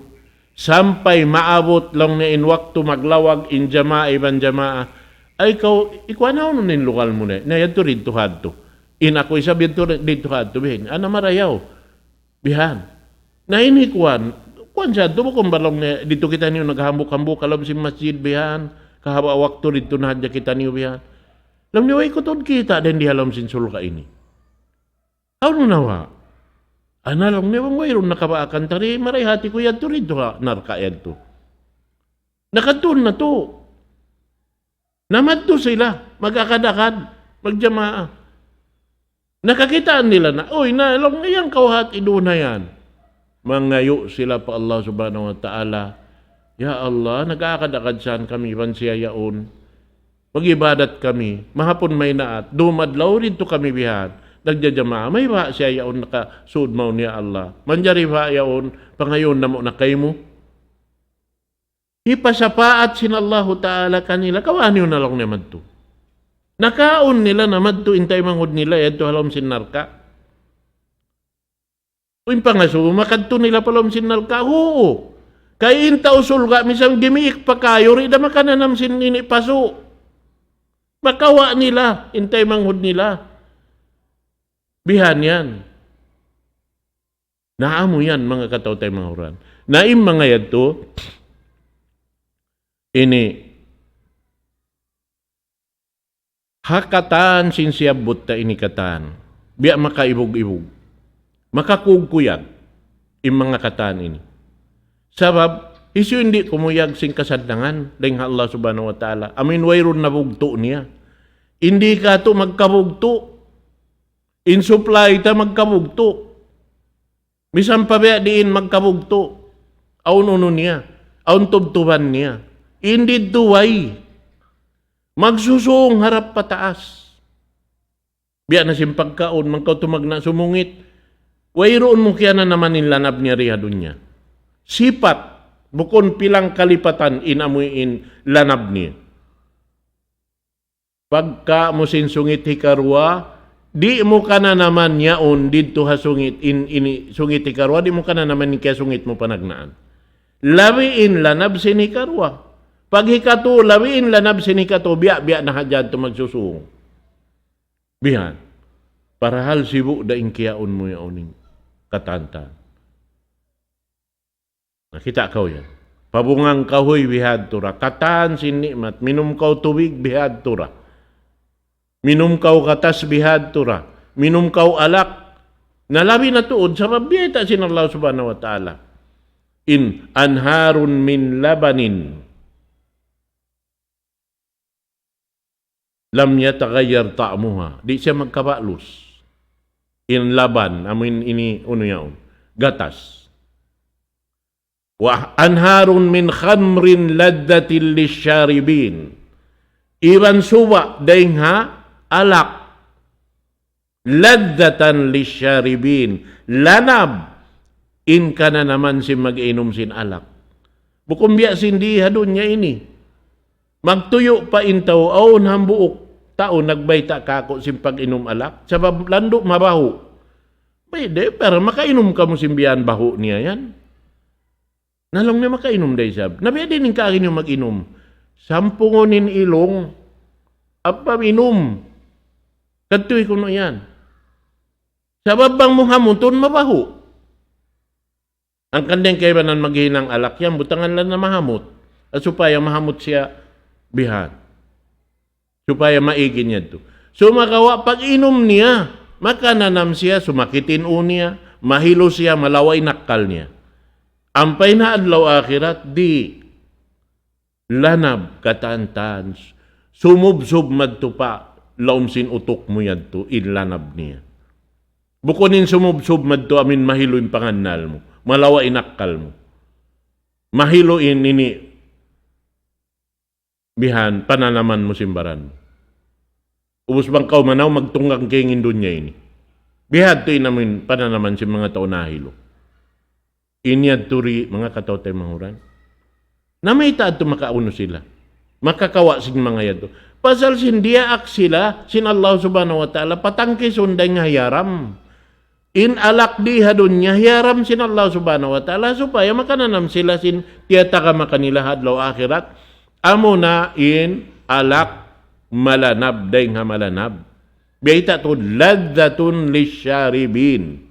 S3: Sampay maabot lang na waktu maglawag in jamaa iban jamaa. Ay ikaw na ano nin lokal mo na. Nayad to rin tuhad to. Ako isabi to rin tuhad to. Bihan. Ana marayaw. Bihan. Na inikwan. Kwan siya. Tumo kung balong na dito kita niyo naghambuk-hambuk alam si masjid bihan. Kahaba waktu dito na hadya kita niyo bihan. Alam niyo, ay kutod kita din di alam sinsul ka ini. Ano nawa? Analong niyo, mayroon nakabaakan tari, maray hati ko yan to rin to ha, narka yan to. Nakatun na to. Namad to sila, magkakadakad, magjamaa. Nakakitaan nila na, oy, alam ngayon kawhat, iduna yan. Mangayo sila pa Allah subhanahu wa ta'ala. Ya Allah, nagkakadakad saan kami, siya yaon. Mag-ibadat kami, mahapon may naat, dumadlaw rin to kami bihan, nagjajamaa, may ba siya yaon nakasudmaw niya Allah, manjari ba yaon, pangayon na mo na kayo mo? Ipasapaat sin Allah ta'ala kanila, kawan yun na lang naman to. Nakaon nila naman to, intay manghud nila, ito halam sin narka. Uy pangaso, makadto nila palam sin narka, oo. Kay inta usul ka, misang gimiik pa kayo, rida makananam sin ini paso. Makawa nila, intay manghud nila. Bihan yan. Naamo yan, mga katawtay mga huran. Naim mga yadto, ini, hakatan sinsiyabot ta inikatan. Biya makaibog-ibog. Makakugkuyag im mga kataan ini. Sabab, isu hindi kumuyag sing kasadlangan dahil Allah subhanahu wa ta'ala. Amin wayron na bugto niya. Hindi ka to magkabugto. In supply ta magkabugto. Bisan pa biya diin magkabugto. Aun uno niya. Aun tubtuban niya. Hindi duway. Magsusung harap pataas. Biya na simpagkaon, magkautumag na sumungit. Wayroon mo kaya na naman nilanab niya rihadun niya. Sipat, bukon pilang kalipatan inamuin lanab niya. Pagka mo sinsungit hikarwa, di mo ka na naman yaon dito ha sungit, sungit hikarwa, di mo ka na naman kaya sungit mo panagnaan. Lawiin lanab sinikarwa. Pag hikato, lawiin lanab sinikato, biya na hadyan to magsusung. Bihan. Parahal sibu da ingkiyaon mo yauning katanta. Nakita kau yan. Pabungang kahoy bihad tura. Kataan sinikmat. Minum kau tubig bihad tura. Minum kau katas bihad tura. Minum kau alak. Nalabi na tuod sa mabiyeta sin Allah subhanahu wa ta'ala. In anharun min labanin. Lam yataghayyar ta'muha. Di siya magkabalos. In laban, amin ini uno yaon, gatas. Wa anharun min khamrin laddatil lisyaribin. Iban suwa dayha alak. Laddatan lisyaribin. Lanab. In ka na naman si mag-inom sin alak. Bukom biya sindi hadun niya ini. Magtuyo pa intaw, awon hambuok. Tao nagbayta kako simpag inom alak. Sabab lando mabaho. Pwede, pero makainom ka mo simbihan baho niya yan. Nalong niya makainom day sab. Nabiya din ka akin yung mag-inom. Sampungonin ilong. Apa inom. Katuy ko no yan. Sabab bang mo hamuton mabaho. Ang kandeng kaibanan maghinang alak yan, butangan lang na mahamot. At supaya mahamot siya bihan. Supaya maigin niya ito. So makawa, pag inom niya, makananam siya, sumakitin niya, mahilo siya, malaway nakal niya. Ampay na adlaw akhirat, di lanab katantan, sumubsub madtupa, laumsin utok mo yan to, inlanab niya. Bukunin sumubsub madto, amin mahilo yung pangannal mo, malaway nakal mo. Mahilo ini, bihan, pananaman mo simbaran mo. Ubus bang kau manaw, magtunggang kengin doon niya ini. Bihad to inamin, pananaman si mga tao nahilo. Inyad turi, mga katao tayo manguran. Na may taad to makauno sila. Makakawa sing mga yato. Pasal sindiaak sila, sin Allah subhanahu wa ta'ala, patangki sunday nga hayaram. In alak di hadun niya, hayaram sin Allah subhanahu wa ta'ala, supaya makananam sila sin tiyataka makanila hadlaw akhirat. Amo na in alak malanab day nga malanab. Biyita to laddatun lisyaribin.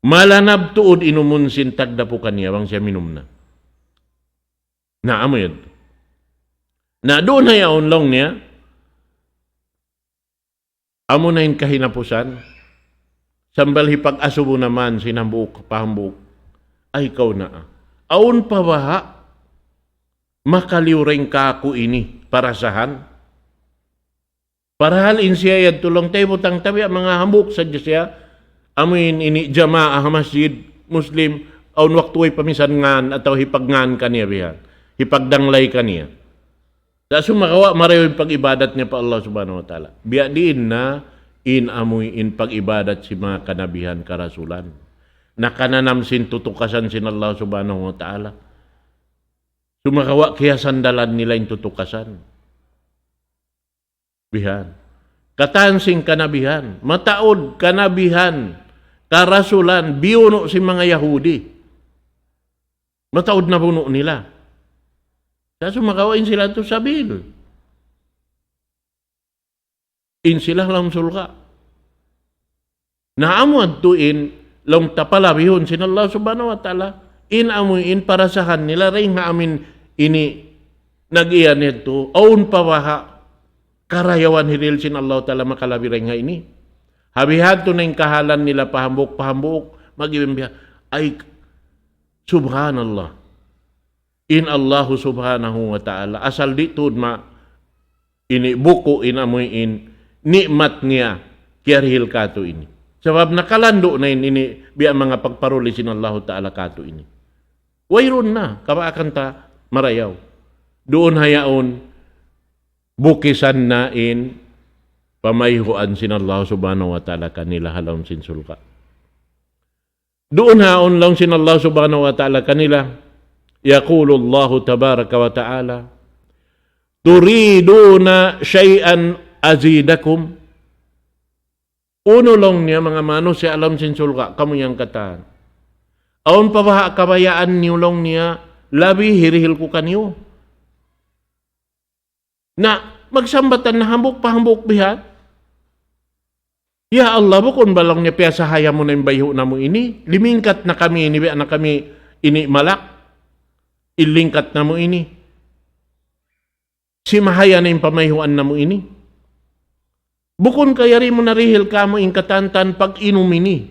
S3: Malanab tuod inumun sintag na po kanya bang siya minum na. Naamo yun. Na doon na yaon lang niya. Amo na yung kahinapusan. Sambal hipag-asubo naman sinambuk, pahambuk. Ay ikaw na. Aun pa baha. Makaliwreng kako ini para sahan. Parahal insiyayad tulong tayo butang tabi mga hambuk sa siya. Amin ini jamaah masjid muslim aun waktuay pamisan ngan atau hipagngan kaniya bihan. Hipagdanglay kaniya. Sa sumakawa marayo yung pag-ibadat niya pa Allah subhanahu wa ta'ala. Biya diin na in amoy in pag-ibadat si mga kanabihan karasulan. Nakananam sin tutukasan sin Allah subhanahu wa ta'ala. Sumakawa kaya sandalan nila yung tutukasan. Bihan. Katansing kanabihan. Mataod kanabihan. Karasulan. Biyuno si mga Yahudi. Mataod na puno nila. Sa sumakawain sila to sabil. In sila lang sulka. Naamuad tuin lang tapalabihon sin Allah subhanahu wa ta'ala. In amuin para sahan nila rin nga amin ini nag-iyan ito. Aun pawaha karayawan hiril sin Allah ta'ala makalabi rin nga ini. Habihan to na yung kahalan nila pahambuk mag-ibimbihan. Ay subhanallah. In Allahu subhanahu wa ta'ala. Asal ditun ma ini buko in amuin nikmat niya kiyarhil kato ini. Sebab nakalando na ini biya mga pagparuli sin Allah ta'ala kato ini. Wayron na, kapaakan ta marayaw. Doon hayaon, bukisan na in pamayhuan sin Allah subhanahu wa ta'ala kanila halawon sin sulka. Doon haon lang sin Allah subhanahu wa ta'ala kanila, yaqulu Allah tabaraka wa ta'ala, turiduna syai'an azidakum. Uno lang niya mga mano si alam sin sulka kamu yang katan. Aon pabaha kabayaan niyo lang niya labi hirihil ko kanyo. Na magsambatan na hambuk bihat. Ya Allah bukon balang niya piyasa haya mo na yung bayho na mo ini. Limingkat na kami ini na kami ini malak. Ilingkat na mo ini. Si mahaya na yung pamayhuan na mo ini. Bukon kaya rin mo narihil ka mo yung katantan pag inumini.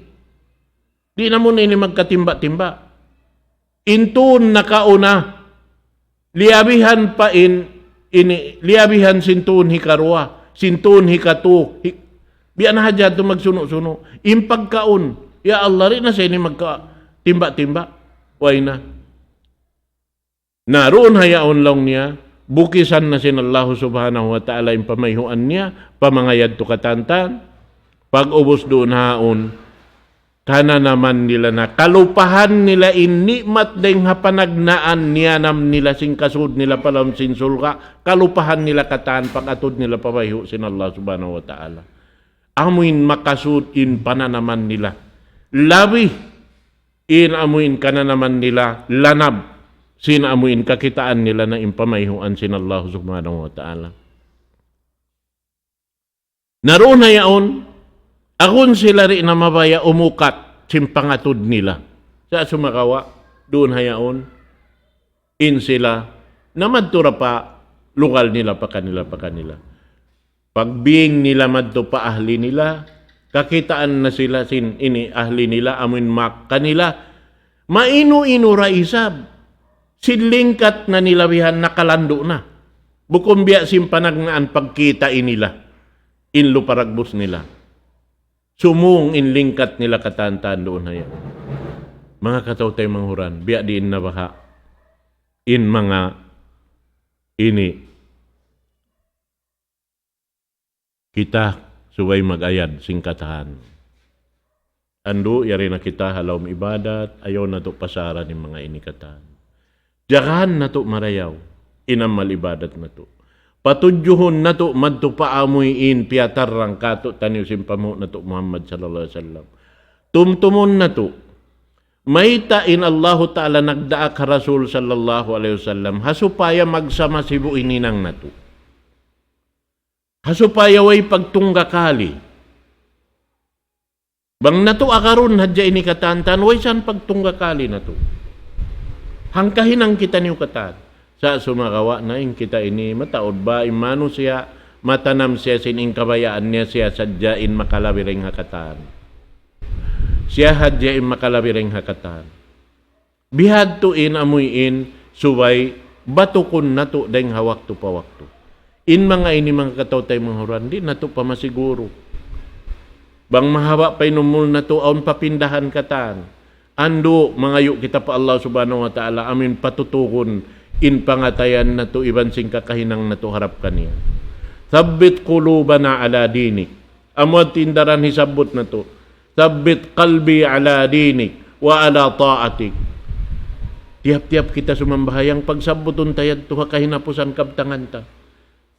S3: Di na mo na ini magkatimba-timba. Intun nakauna. Liabihan pa liabihan sintun hikarwa. Sintun hikatu. Biyan na hadya ito magsuno-suno. Impagkaon. Ya Allah rin na siya ini magkatimba-timba. Way na. Naroon hayaon lang niya. Bukisan na sin Allah subhanahu wa ta'ala yung pamayhuan niya, pamangayad to katantan, pag-ubos doon haon, kana naman nila na kalupahan nila nikmat ding hapanagnaan niyanam nila sing kasud nila palam sin sulka, kalupahan nila kataan pag-atod nila pamayhu sin Allah subhanahu wa ta'ala. Amuin makasud in pananaman nila. Labi in amuin kananaman nila lanab. Sinamuin kakitaan nila na impamayhuan sin Allah subhanahu wa ta'ala. Naroon na yaon, akon sila rin na mabaya umukat simpangatod nila. Sa sumakawa, doon hayaon, in sila, namadtura pa, lugal nila pa kanila. Pagbing nila madto pa ahli nila, kakitaan na sila sin ini ahli nila, amun mak kanila, mainu-inu raisab, silingkat na nilabihan nakalando na. Bukon biya simpanagnaan pagkita inila. Inlo paragbos nila. Sumung inlingkat nila katantaan doon haya. Mga katawtay manghuran, biya diin na baha. In mga ini. Kita suway magayad singkatahan. Ando, yari na kita halawm ibadat, ayaw na to pasara ni mga inikatahan. Jagahan na to marayaw, inamal ibadat na to. Patudyuhon na to, madto paamuyin, piyatarang kato, taniw simpamo na to Muhammad sallallahu alaihi wasallam. Tumtumon na to, may tain Allah Ta'ala nagdaak Rasul sallallahu alaihi wasallam, hasupaya magsama sibu ininang na to. Hasupaya way pagtungga kali. Bang na to akaron, hadya ini katantan, way san pagtungga kali na to. Hangkahinang kita niyo katan. Sa sumakawa na in kita ini mataod ba imano siya matanam siya sining kabayaan niya siya sadyain makalabiring hakatan. Siya hadyain makalabiring hakatan. Bihad tuin amuyin suway batukon nato dahing hawak to pawakto. In mga ini mga katawtay mga huran di nato pa masiguro. Bang mahawa pa inumul na to aun papindahan katan. Ando, mangayo kita pa Allah subhanahu wa ta'ala, amin patutukon, in pangatayan na to, ibansing kakahinang na to, harap kaniya. Thabbit qulubana ala dinik. Amad tindaran hisabot na to. Thabbit qalbi ala dinik, wa ala ta'atik. Tiap-tiap kita sumambahayang pagsabuton tayad to, kahinapusan kabtangan ta.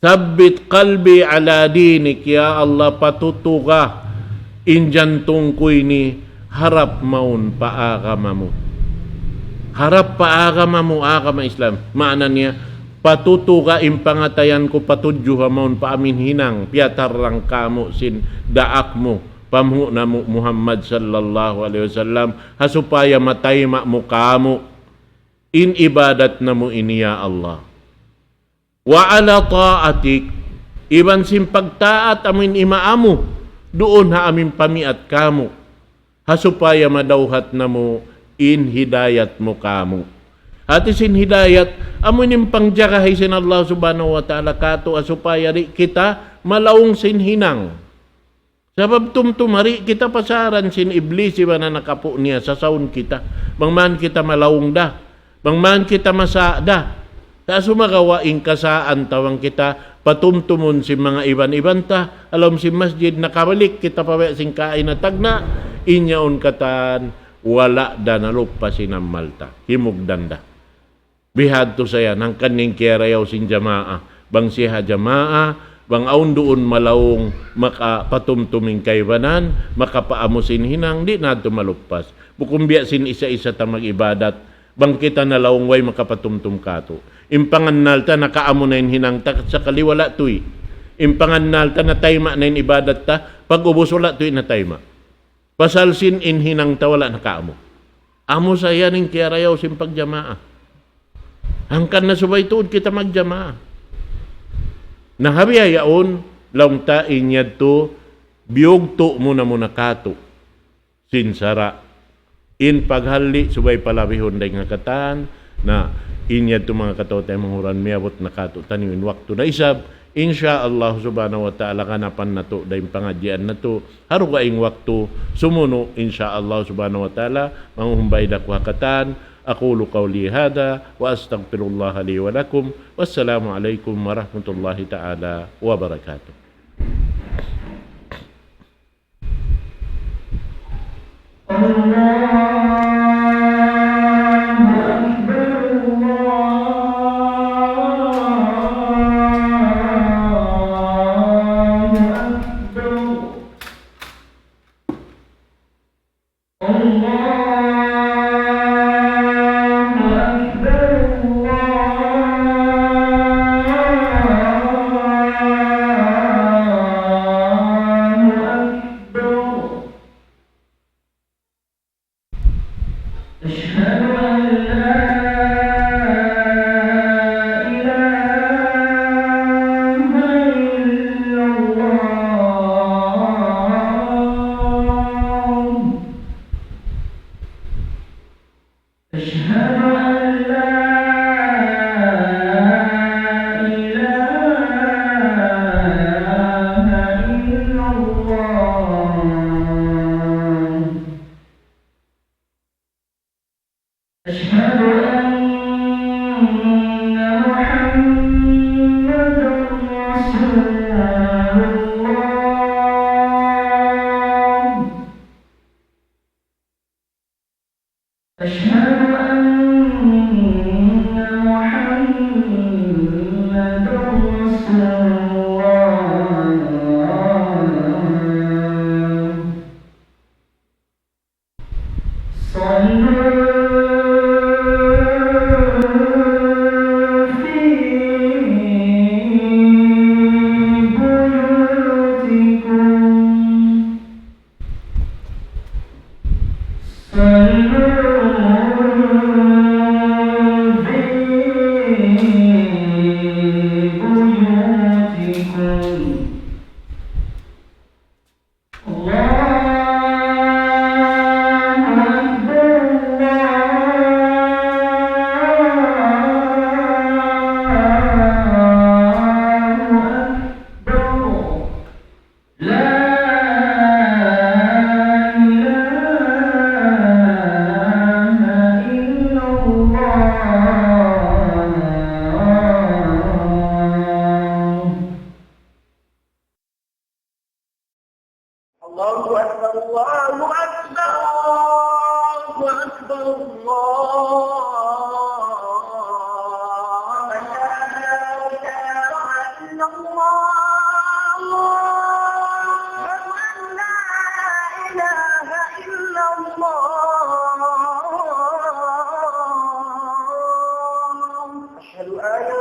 S3: Thabbit qalbi ala dinik, ya Allah, patutuka, injantong ko ini, harap maun paagama mo. Harap paagama mo agama Islam. Maana niya, patuto ka impangatayan ko patudyo hamon paamin hinang piatar lang kamo sin daak mo pamhu na mo Muhammad sallallahu alaihi wasallam hasupaya matayma mo kamo in ibadat na mo iniya Allah. Wa ala ta'atik iban sin pagtaat amin imaamu doon ha amin pamiat kamo hasupaya madawhat na mo in hidayat mo kamo. Ati sin hidayat, amunin pangjakahay sin Allah subhanahu wa ta'ala kato asupaya ri kita malaong sin hinang. Sabab tumtumari kita pasaran sin iblis iba na nakapo niya sa saun kita. Bangman kita malaong da. Bangman kita masada. Sa sumagawaing kasaan tawang kita patumtumon si mga iban-iban ta. Alam si masjid nakabalik kita pawe sin kain na tagna. Inyaon katan wala da nalupa sinamal ta. Himugdan da. Bihad to saya nang kaning kirayaw sin jamaa bang siha jamaa bang aun doon malaong makapatumtuming kaybanan makapaamusin hinang di na malupas bukumbiya sin isa-isa ta magibadat bang kita nalawong way makapatumtum kato impangan nalta nakaamo na hinang ta sa kaliwala tuy impangan nalta na tayma na ibadat ta pag ubos wala tuy na tayma pasal sin in hinang ta wala nakaamo amo saya ning kirayaw sin pagjamaa. Hangkan na subay tuod kita magjamaa. Nahabiyayaon, laong ta inyad to, biyog to muna kato. Sinsara. In paghali, subay palabihon day nga katan, na inyad to mga kato tayo manghuran miyabot na kato taniwin wakto na isab. Insya Allah subhanahu wa ta'ala kanapan na to, dahil pangadyan na to. Harugaing wakto, sumuno, insya Allah subhanahu wa ta'ala, manghumbay da kuhakatan. أقول قولي هذا وأستغفر الله لي ولكم والسلام عليكم ورحمة الله تعالى وبركاته.
S2: أنا